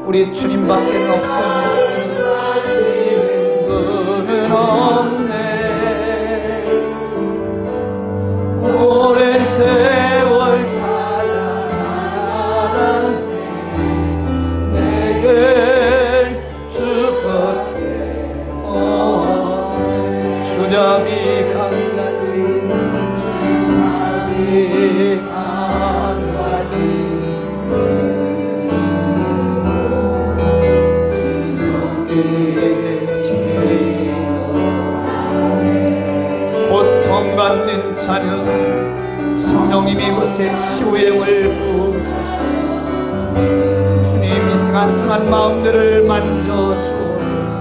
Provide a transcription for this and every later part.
우리 주님밖에 없으니 분은 없네. 오랜 세월 찾아가네. 내겐 주밖에 없네. 주잡이 강같이 주잡이 강같이 고통받는 자녀 성령님 이곳에 치유의 영을 부으소서. 주님 이 시간 상한 마음들을 만져 주옵소서.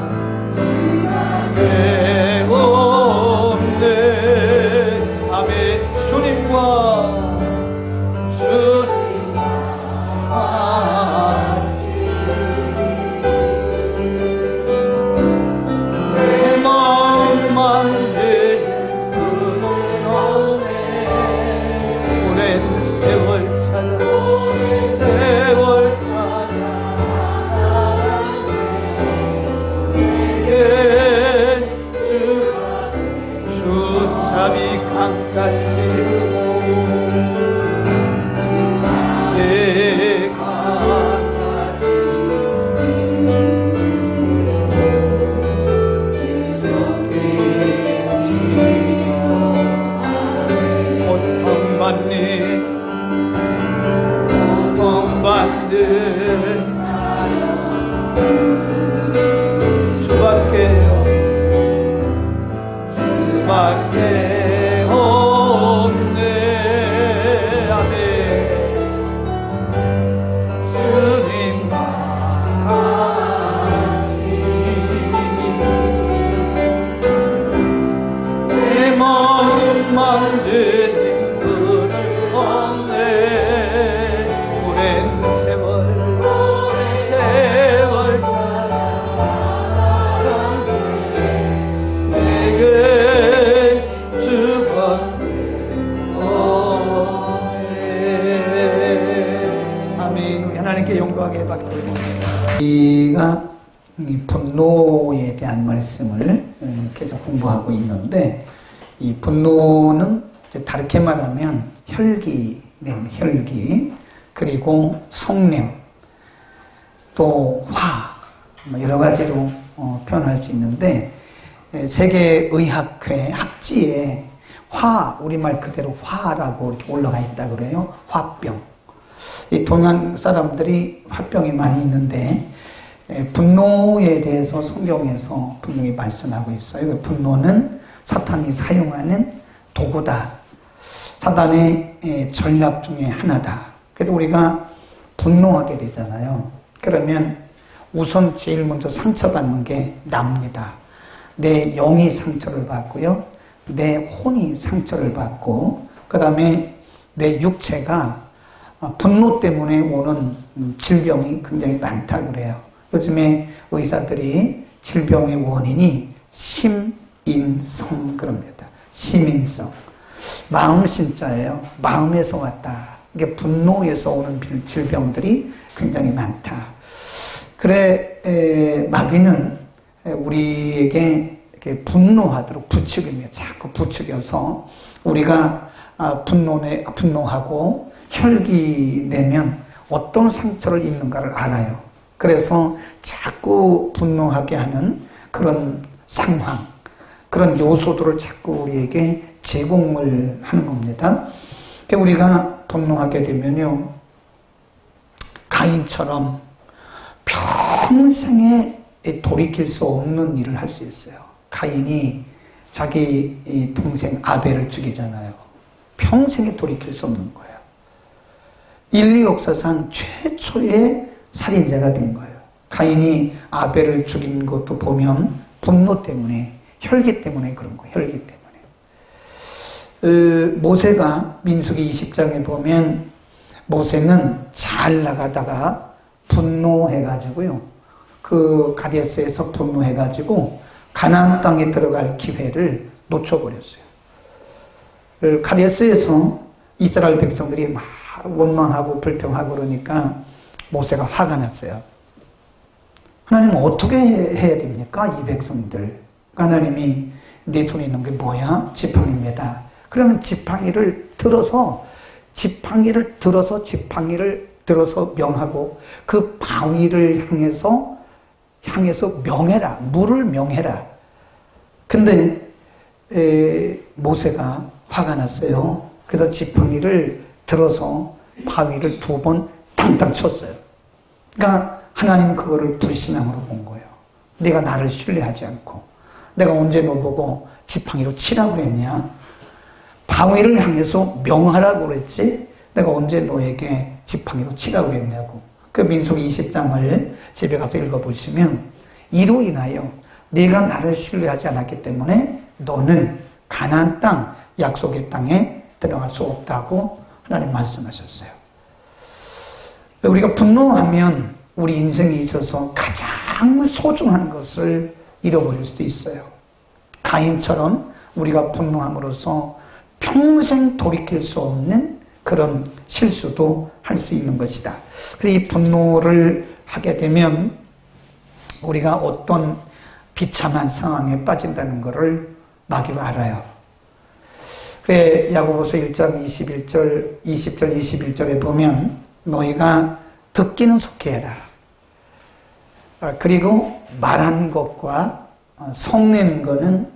내 없네. 아멘. 주님과 같이 내 마음 만지는 분은 없네. 오랜 세월 찾아 내겐 주잡이 강같이 내 강같이 고통받는 사람 주밖에 없네. 아멘. 주님과 같이 내 마음 만지는 분은 없네. 오랜 세월 내게 주밖에 없네. 아멘. 하나님께 영광에 받겠습니다. 우리가 분노에 대한 말씀을 계속 공부하고 있는데, 이 분노는 다르게 말하면 혈기, 그리고 성냄, 또 화, 여러 가지로 표현할 수 있는데, 세계의학회 학지에 화, 우리말 그대로 화라고 이렇게 올라가 있다 그래요. 화병. 이 동양 사람들이 화병이 많이 있는데, 분노에 대해서 성경에서 분명히 말씀하고 있어요. 분노는 사탄이 사용하는 도구다. 사탄의 전략 중에 하나다. 그래서 우리가 분노하게 되잖아요. 그러면 우선 제일 먼저 상처받는 게 나입니다. 내 영이 상처를 받고요. 내 혼이 상처를 받고, 그 다음에 내 육체가 분노 때문에 오는 질병이 굉장히 많다 그래요. 요즘에 의사들이 질병의 원인이 심인성 그럽니다. 심인성. 마음 신자예요. 마음에서 왔다. 이게 분노에서 오는 질병들이 굉장히 많다. 그래, 마귀는 우리에게 이렇게 분노하도록 부추기며 자꾸 부추겨서 우리가 분노하고 혈기 내면 어떤 상처를 입는가를 알아요. 그래서 자꾸 분노하게 하는 그런 상황, 그런 요소들을 자꾸 우리에게 제공을 하는 겁니다. 우리가 분노하게 되면요, 가인처럼 평생에 돌이킬 수 없는 일을 할 수 있어요. 가인이 자기 동생 아벨을 죽이잖아요. 평생에 돌이킬 수 없는 거예요. 인류 역사상 최초의 살인자가 된 거예요. 가인이 아벨을 죽인 것도 보면 분노 때문에, 혈기 때문에 그런 거예요. 혈기 때문에. 모세가 민수기 20장에 보면 모세는 잘 나가다가 분노해가지고요, 그 가데스에서 분노해가지고 가나안 땅에 들어갈 기회를 놓쳐버렸어요. 가데스에서 이스라엘 백성들이 막 원망하고 불평하고 그러니까 모세가 화가 났어요. 하나님 어떻게 해야 됩니까? 이 백성들. 하나님이 내 손에 있는 게 뭐야? 지팡이입니다. 그러면 지팡이를 들어서 명하고 그 바위를 향해서 명해라. 물을 명해라. 근데 모세가 화가 났어요. 그래서 지팡이를 들어서 바위를 2번 탕탕 쳤어요. 그러니까 하나님은 그거를 불신앙으로 본 거예요. 내가 나를 신뢰하지 않고 내가 언제 너 보고 지팡이로 치라고 그랬냐? 바위를 향해서 명하라고 그랬지? 내가 언제 너에게 지팡이로 치라고 그랬냐고. 그 민수기 20장을 집에 가서 읽어보시면 이로 인하여 네가 나를 신뢰하지 않았기 때문에 너는 가나안 땅, 약속의 땅에 들어갈 수 없다고 하나님 말씀하셨어요. 우리가 분노하면 우리 인생에 있어서 가장 소중한 것을 잃어버릴 수도 있어요. 가인처럼 우리가 분노함으로써 평생 돌이킬 수 없는 그런 실수도 할 수 있는 것이다. 그래서 이 분노를 하게 되면 우리가 어떤 비참한 상황에 빠진다는 것을 마귀가 알아요. 그래 야고보서 1장 20절 21절에 보면 너희가 듣기는 속히 해라. 그리고 말하는 것과 성내는 거는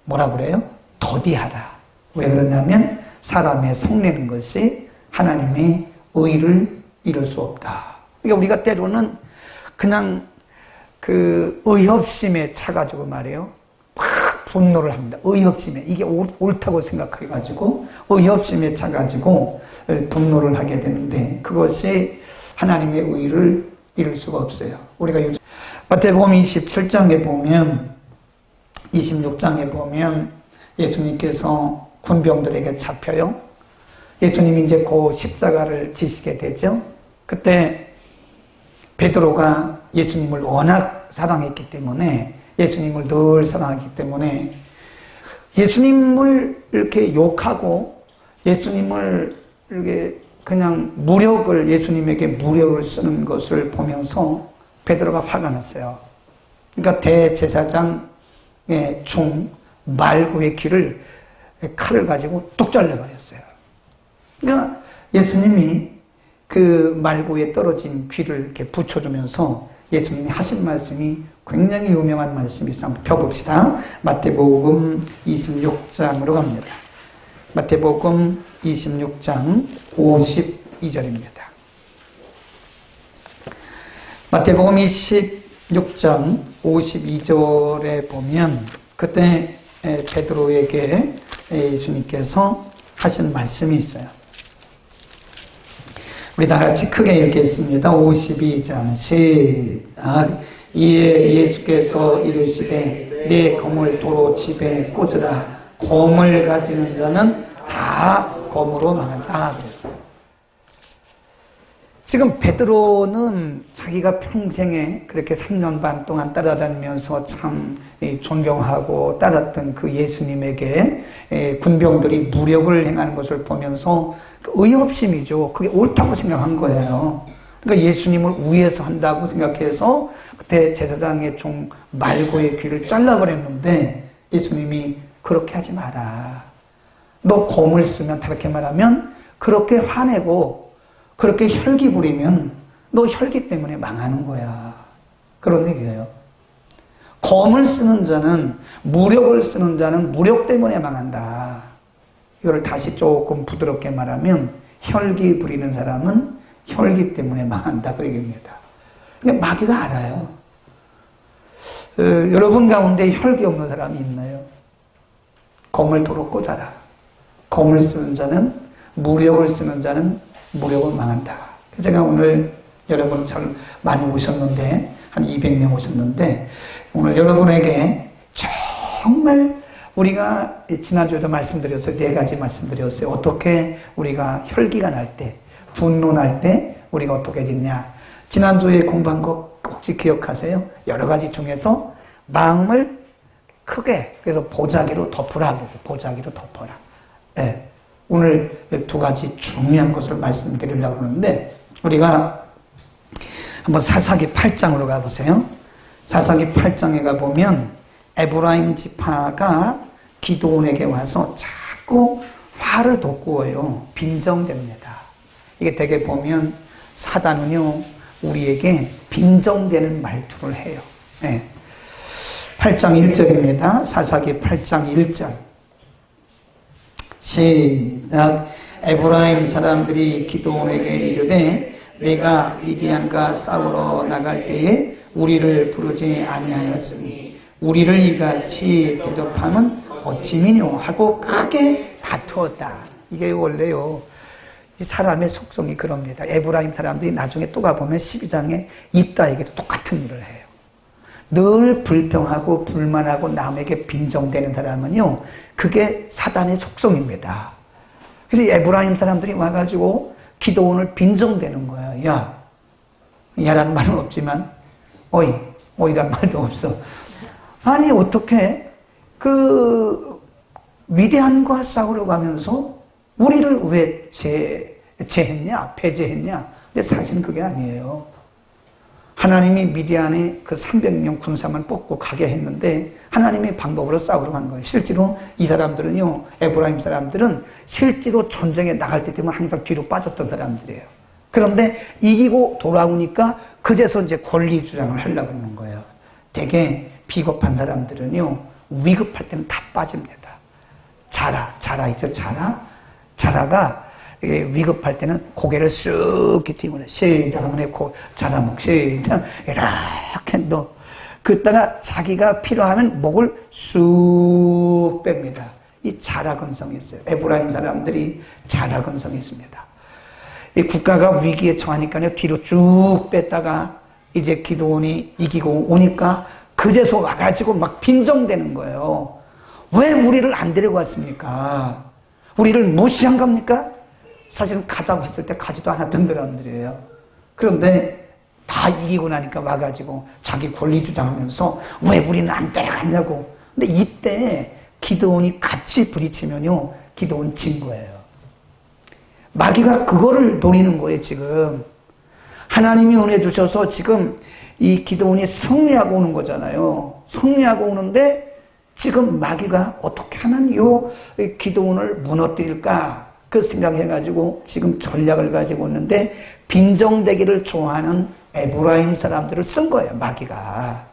뭐라 그래요? 더디하라. 왜 그러냐면 사람의 성내는 것이 하나님의 의를 이룰 수 없다. 그러니까 우리가 때로는 그냥 그 의협심에 차가지고 말이에요. 막 분노를 합니다. 의협심에. 이게 옳다고 생각해가지고 의협심에 차가지고 분노를 하게 되는데 그것이 하나님의 의를 이룰 수가 없어요. 우리가 요즘 마태복음 27장에 보면 26장에 보면 예수님께서 군병들에게 잡혀요. 예수님이 이제 그 십자가를 지시게 되죠. 그때 베드로가 예수님을 워낙 사랑했기 때문에 예수님을 늘 사랑하기 때문에 예수님을 이렇게 욕하고 예수님을 이렇게 그냥 예수님에게 무력을 쓰는 것을 보면서 베드로가 화가 났어요. 그러니까 대제사장의 중 말구의 귀를 칼을 가지고 뚝 잘라버렸어요. 그러니까 예수님이 그 말구에 떨어진 귀를 이렇게 붙여주면서 예수님이 하신 말씀이 굉장히 유명한 말씀이 있어요. 한번 펴봅시다. 마태복음 26장으로 갑니다. 마태복음 26장 52절입니다. 마태복음 26장 52절에 보면 그때 베드로에게 예수님께서 하신 말씀이 있어요. 우리 다 같이 크게 읽겠습니다. 52장 시작. 이에 예수께서 이르시되 내 검을 도로 집에 꽂으라. 검을 가지는 자는 다 검으로 망한다 그랬어요. 지금 베드로는 자기가 평생에 그렇게 3년 반 동안 따라다니면서 참 존경하고 따랐던 그 예수님에게 군병들이 무력을 행하는 것을 보면서 의협심이죠. 그게 옳다고 생각한 거예요. 그러니까 예수님을 위해서 한다고 생각해서 그때 제사장의 종 말고의 귀를 잘라버렸는데 예수님이 그렇게 하지 마라. 너 검을 쓰면 다르게 말하면 그렇게 화내고 그렇게 혈기 부리면 너 혈기 때문에 망하는 거야. 그런 얘기예요. 검을 쓰는 자는 무력을 쓰는 자는 무력 때문에 망한다. 이걸 다시 조금 부드럽게 말하면 혈기 부리는 사람은 혈기 때문에 망한다. 그 얘기입니다. 그러니까 마귀가 알아요. 여러분 가운데 혈기 없는 사람이 있나요? 검을 도로 꽂아라. 검을 쓰는 자는 무력을 쓰는 자는 무력을 망한다. 제가 오늘 여러분 잘 많이 오셨는데 한 200명 오셨는데 오늘 여러분에게 정말 우리가 지난주에도 말씀드렸어요. 4가지 말씀드렸어요. 어떻게 우리가 혈기가 날 때, 분노 날 때 우리가 어떻게 됐냐. 지난주에 공부한 거 혹시 기억하세요? 여러 가지 중에서 마음을 크게 그래서 보자기로 덮으라. 그래서 보자기로 덮어라. 네. 오늘 2가지 중요한 것을 말씀드리려고 하는데 우리가 한번 사사기 8장으로 가보세요. 사사기 8장에 가보면 에브라임 지파가 기드온에게 와서 자꾸 화를 돋구어요. 빈정됩니다. 이게 되게 보면 사단은요, 우리에게 빈정되는 말투를 해요. 네. 8장 1절입니다. 사사기 8장 1절. 시작. 에브라임 사람들이 기드온에게 이르되 내가 미디안과 싸우러 나갈 때에 우리를 부르지 아니하였으니 우리를 이같이 대접함은 어찌미뇨 하고 크게 다투었다. 이게 원래요, 이 사람의 속성이 그럽니다. 에브라임 사람들이 나중에 또 가보면 12장에 입다에게도 똑같은 일을 해요. 늘 불평하고 불만하고 남에게 빈정대는 사람은요, 그게 사단의 속성입니다. 그래서 에브라임 사람들이 와가지고 기드온을 빈정대는 거야. 야라는 말은 없지만 어이란 말도 없어. 아니 어떻게 그 미디안과 싸우러 가면서 우리를 왜 제했냐, 배제했냐? 근데 사실은 그게 아니에요. 하나님이 미디안에 그 300명 군사만 뽑고 가게 했는데 하나님의 방법으로 싸우러 간 거예요. 실제로 이 사람들은요, 에브라임 사람들은 실제로 전쟁에 나갈 때 되면 항상 뒤로 빠졌던 사람들이에요. 그런데 이기고 돌아오니까 그제서 이제 권리 주장을 하려고 하는 거예요. 되게 비겁한 사람들은요, 위급할 때는 다 빠집니다. 자라 있죠, 자라가 위급할 때는 고개를 쑥 뒤집어내. 시작 하면 자라목 시작 이렇게 넣어. 그러다가 자기가 필요하면 목을 쑥 뺍니다. 이 자라근성이 있어요. 에브라임 사람들이 자라근성이 있습니다. 이 국가가 위기에 처하니까요, 뒤로 쭉 뺐다가 이제 기드온이 이기고 오니까 그제서 와가지고 막 빈정대는 거예요. 왜 우리를 안 데리고 왔습니까? 우리를 무시한 겁니까? 사실은 가자고 했을 때 가지도 않았던 사람들이에요. 그런데 다 이기고 나니까 와가지고 자기 권리 주장하면서 왜 우리는 안 데려갔냐고. 근데 이때 기드온이 같이 부딪히면요, 기드온 진 거예요. 마귀가 그거를 노리는 거예요, 지금. 하나님이 은혜 주셔서 지금 이 기드온이 승리하고 오는 거잖아요. 승리하고 오는데 지금 마귀가 어떻게 하면 요 기드온을 무너뜨릴까? 그 생각해가지고 지금 전략을 가지고 있는데 빈정대기를 좋아하는 에브라임 사람들을 쓴 거예요, 마귀가.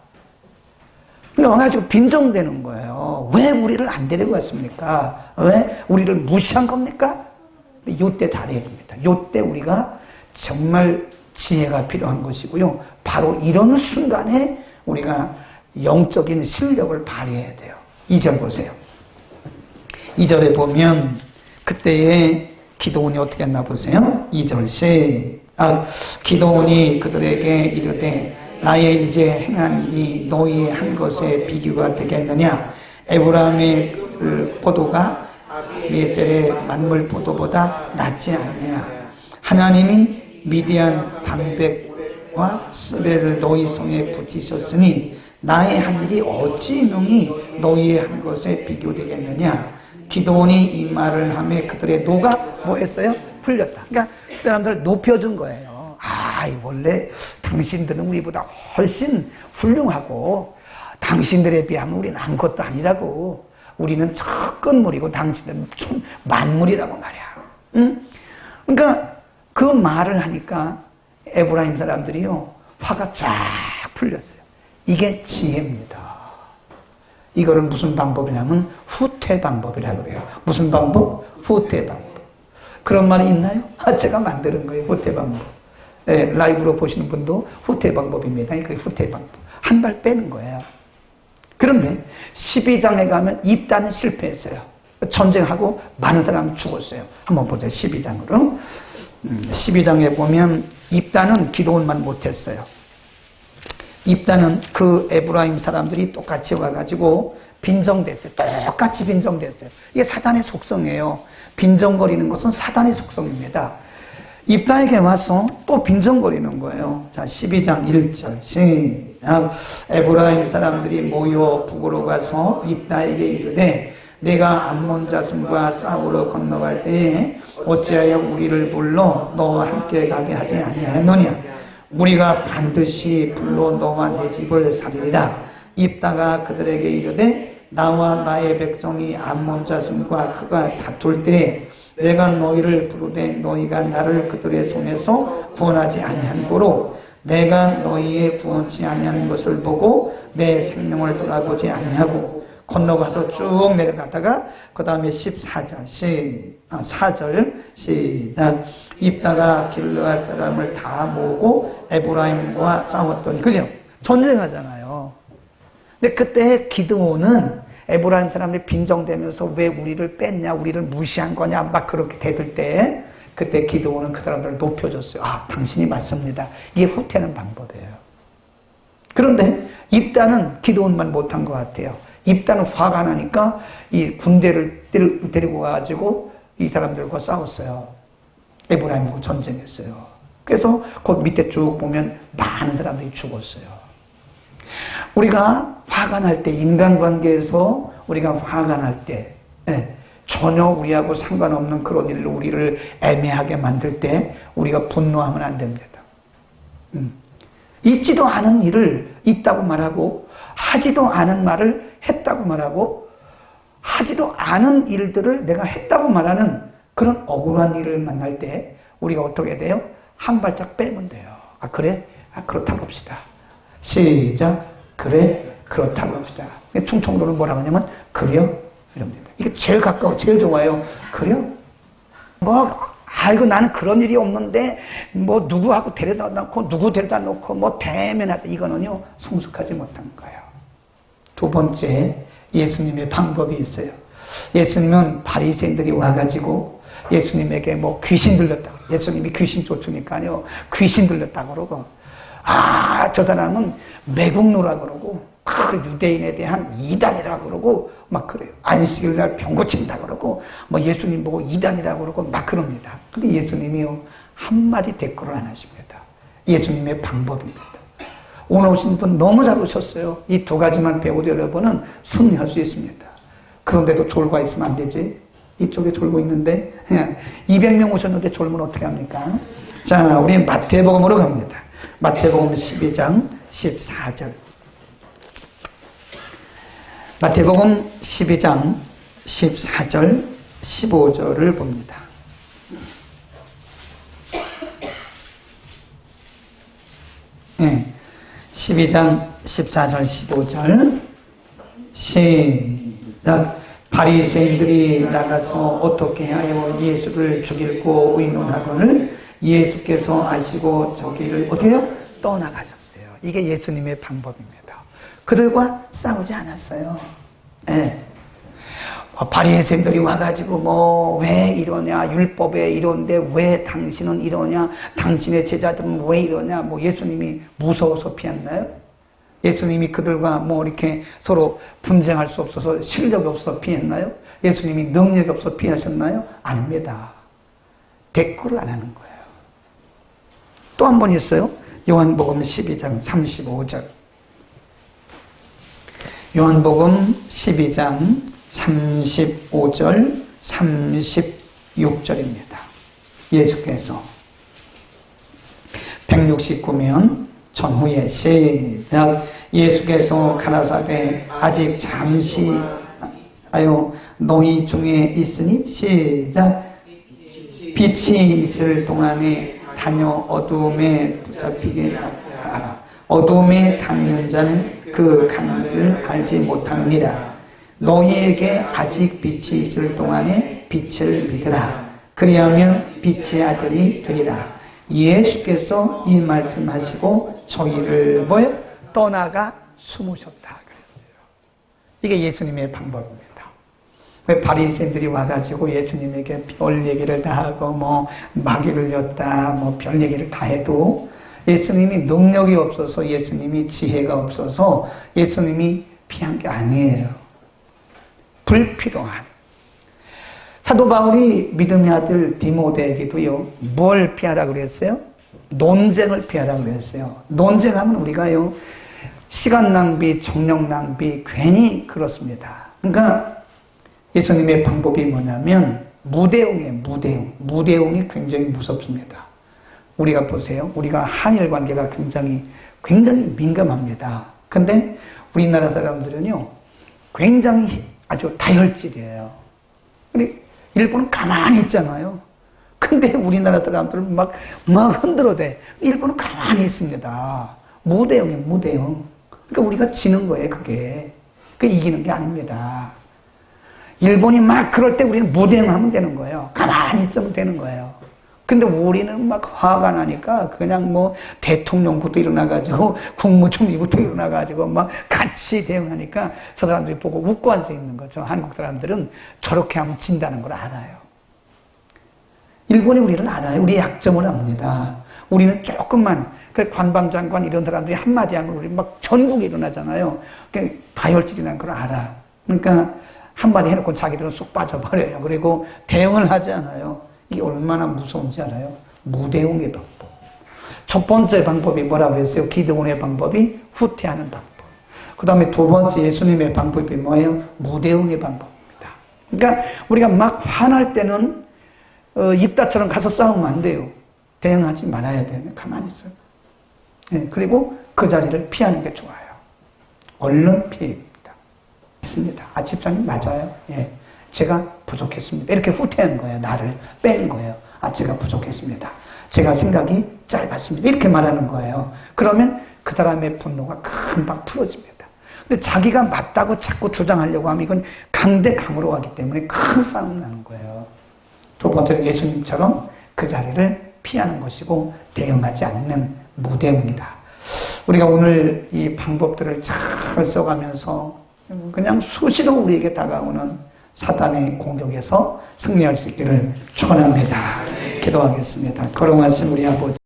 그러니까 와가지고 빈정대는 거예요. 왜 우리를 안 데리고 왔습니까? 왜 우리를 무시한 겁니까? 요때 잘해야 됩니다. 요때 우리가 정말 지혜가 필요한 것이고요. 바로 이런 순간에 우리가 영적인 실력을 발휘해야 돼요. 2절 보세요. 2절에 보면 그때에 기드온이 어떻게 했나 보세요. 2절 시작. 기드온이 그들에게 이르되 나의 이제 행한 일이 너희의 한 것에 비교가 되겠느냐. 에브라임의 포도가 미에셀의 만물 포도보다 낫지 아니냐. 하나님이 미디안 방백과 스베를 너희 손에 붙이셨으니 나의 한 일이 어찌 능히 너희의 한 것에 비교되겠느냐. 기드온이 이 말을 하며 그들의 노가 뭐 했어요? 풀렸다. 그러니까 그 사람들을 높여준 거예요. 원래 당신들은 우리보다 훨씬 훌륭하고 당신들에 비하면 우리는 아무것도 아니라고. 우리는 천건물이고 당신들은 만물이라고 말이야. 응? 그러니까 그 말을 하니까 에브라임 사람들이요, 화가 쫙 풀렸어요. 이게 지혜입니다. 이거를 무슨 방법이냐면 후퇴 방법이라고 그래요. 무슨 방법? 후퇴 방법. 그런 말이 있나요? 제가 만드는 거예요. 후퇴 방법. 네, 라이브로 보시는 분도 후퇴 방법입니다. 그게 후퇴 방법. 한 발 빼는 거예요. 그런데 12장에 가면 입단은 실패했어요. 전쟁하고 많은 사람이 죽었어요. 한번 보세요. 12장으로. 12장에 보면 입단은 기드온만 못했어요. 입단은 그 에브라임 사람들이 똑같이 와가지고 빈정됐어요. 똑같이 빈정됐어요. 이게 사단의 속성이에요. 빈정거리는 것은 사단의 속성입니다. 입다에게 와서 또 빈정거리는 거예요. 자, 12장 1절 시작. 에브라임 사람들이 모여 북으로 가서 입다에게 이르되 내가 암몬 자손과 싸우러 건너갈 때에 어찌하여 우리를 불러 너와 함께 가게 하지 아니하였느냐. 우리가 반드시 불로 너와 내 집을 살리리라. 입다가 그들에게 이르되 나와 나의 백성이 암몬 자손과 그가 다툴 때에 내가 너희를 부르되 너희가 나를 그들의 손에서 구원하지 아니한 고로 내가 너희의 구원치 아니하는 것을 보고 내 생명을 돌아보지 아니하고 건너가서 쭉 내려가다가 그 다음에 14절 4절 시작. 입다가 길르앗 사람을 다 모으고 에브라임과 싸웠더니, 그죠? 전쟁하잖아요. 근데 그때 기드온은 에브라임 사람이 빈정대면서 왜 우리를 뺐냐, 우리를 무시한 거냐 막 그렇게 대들 때 그때 기드온은 그 사람들을 높여줬어요. 아, 당신이 맞습니다. 이게 후퇴하는 방법이에요. 그런데 입다는 기드온만 못한 것 같아요. 입다는 화가 나니까 이 군대를 데리고 가가지고 이 사람들과 싸웠어요. 에브라임과 전쟁했어요. 그래서 곧 밑에 쭉 보면 많은 사람들이 죽었어요. 우리가 화가 날 때, 인간관계에서 우리가 화가 날 때, 전혀 우리하고 상관없는 그런 일로 우리를 애매하게 만들 때 우리가 분노하면 안 됩니다. 있지도 않은 일을 있다고 말하고 하지도 않은 말을 했다고 말하고 하지도 않은 일들을 내가 했다고 말하는 그런 억울한 일을 만날 때 우리가 어떻게 돼요? 한 발짝 빼면 돼요. 아, 그래? 아, 그렇다고 합시다. 시작. 그래? 그렇다고 합시다. 충청도는 뭐라고 하냐면 그래요? 이럽니다. 이게 제일 가까워, 제일 좋아요. 그래요? 아이고, 나는 그런 일이 없는데, 누구하고 데려다 놓고, 누구 데려다 놓고, 대면하다. 이거는요, 성숙하지 못한 거예요. 두 번째, 예수님의 방법이 있어요. 예수님은 바리새인들이 와가지고, 예수님에게 귀신 들렸다. 예수님이 귀신 쫓으니까요, 귀신 들렸다 그러고, 저 사람은 매국노라 그러고, 유대인에 대한 이단이라 그러고 막 그래요. 안식일 날 병 고친다 그러고 예수님 보고 이단이라 그러고 막 그럽니다. 근데 예수님이요 한마디 댓글을 안 하십니다. 예수님의 방법입니다. 오늘 오신 분 너무 잘 오셨어요. 이 두 가지만 배우도 여러분은 승리할 수 있습니다. 그런데도 졸고 있으면 안 되지. 이쪽에 졸고 있는데 200명 오셨는데 졸면 어떻게 합니까? 자, 우리 마태복음으로 갑니다. 마태복음 12장 14절. 마태복음 12장 14절 15절을 봅니다. 네, 12장 14절 15절 시작. 바리새인들이 나가서 어떻게 하여 예수를 죽이고 의논하거늘 예수께서 아시고 저기를 어떻게 해요? 떠나가셨어요. 이게 예수님의 방법입니다. 그들과 싸우지 않았어요. 네. 바리새인들이 와가지고 왜 이러냐, 율법에 이런데 왜 당신은 이러냐, 당신의 제자들은 왜 이러냐, 예수님이 무서워서 피했나요? 예수님이 그들과 이렇게 서로 분쟁할 수 없어서 실력이 없어서 피했나요? 예수님이 능력이 없어서 피하셨나요? 아닙니다. 대꾸를 안 하는 거예요. 또 한 번 있어요. 요한복음 12장 35절. 요한복음 12장 35절 36절입니다. 예수께서 169면 전후에 시작. 예수께서 가라사대 아직 잠시 하여 너희 중에 있으니 시작. 빛이 있을 동안에 다녀 어두움에 붙잡히게 하라. 어두움에 다니는 자는 그 강을 알지 못하느니라. 너희에게 아직 빛이 있을 동안에 빛을 믿으라. 그리하면 빛의 아들이 되리라. 예수께서 이 말씀하시고 저희를 떠나가 숨으셨다 그랬어요. 이게 예수님의 방법입니다. 바리새인들이 와가지고 예수님에게 별 얘기를 다 하고 마귀를 였다 별 얘기를 다 해도 예수님이 능력이 없어서, 예수님이 지혜가 없어서 예수님이 피한 게 아니에요. 불필요한. 사도 바울이 믿음의 아들 디모데에게도요, 뭘 피하라 그랬어요? 논쟁을 피하라 그랬어요. 논쟁하면 우리가요, 시간 낭비, 정력 낭비, 괜히 그렇습니다. 그러니까 예수님의 방법이 뭐냐면 무대응이에요. 무대응. 무대응이 굉장히 무섭습니다. 우리가 보세요. 우리가 한일 관계가 굉장히 민감합니다. 근데 우리나라 사람들은요, 굉장히 아주 다혈질이에요. 근데 일본은 가만히 있잖아요. 근데 우리나라 사람들은 막 흔들어대. 일본은 가만히 있습니다. 무대응이에요, 무대응. 그러니까 우리가 지는 거예요, 그게. 그게 이기는 게 아닙니다. 일본이 막 그럴 때 우리는 무대응하면 되는 거예요. 가만히 있으면 되는 거예요. 근데 우리는 막 화가 나니까 그냥 뭐 대통령부터 일어나가지고 국무총리부터 일어나가지고 막 같이 대응하니까 저 사람들이 보고 웃고 앉아 있는 거죠. 한국 사람들은 저렇게 하면 진다는 걸 알아요. 일본이 우리를 알아요. 우리의 약점을 압니다. 우리는 조금만, 그 관방장관 이런 사람들이 한마디 하면 우리 막 전국에 일어나잖아요. 그러니까 다혈질이라는 걸 알아. 그러니까 한마디 해놓고 자기들은 쑥 빠져버려요. 그리고 대응을 하지 않아요. 이게 얼마나 무서운지 알아요? 무대응의 방법. 첫 번째 방법이 뭐라고 했어요? 기드온의 방법이 후퇴하는 방법. 그 다음에 두 번째 예수님의 방법이 뭐예요? 무대응의 방법입니다. 그러니까 우리가 막 화날 때는 입다처럼 가서 싸우면 안 돼요. 대응하지 말아야 돼요. 가만히 있어요. 네, 그리고 그 자리를 피하는 게 좋아요. 얼른 피해입니다. 있습니다. 아, 집사님 맞아요. 예. 제가 부족했습니다. 이렇게 후퇴한 거예요. 나를 뺀 거예요. 아, 제가 부족했습니다. 제가 생각이 짧았습니다. 이렇게 말하는 거예요. 그러면 그 사람의 분노가 금방 풀어집니다. 근데 자기가 맞다고 자꾸 주장하려고 하면 이건 강대강으로 가기 때문에 큰 싸움 나는 거예요. 두 번째는 예수님처럼 그 자리를 피하는 것이고 대응하지 않는 무대응이다. 우리가 오늘 이 방법들을 잘 써가면서 그냥 수시로 우리에게 다가오는 사단의 공격에서 승리할 수 있기를 축원합니다. 기도하겠습니다. 거룩하신 우리 아버지.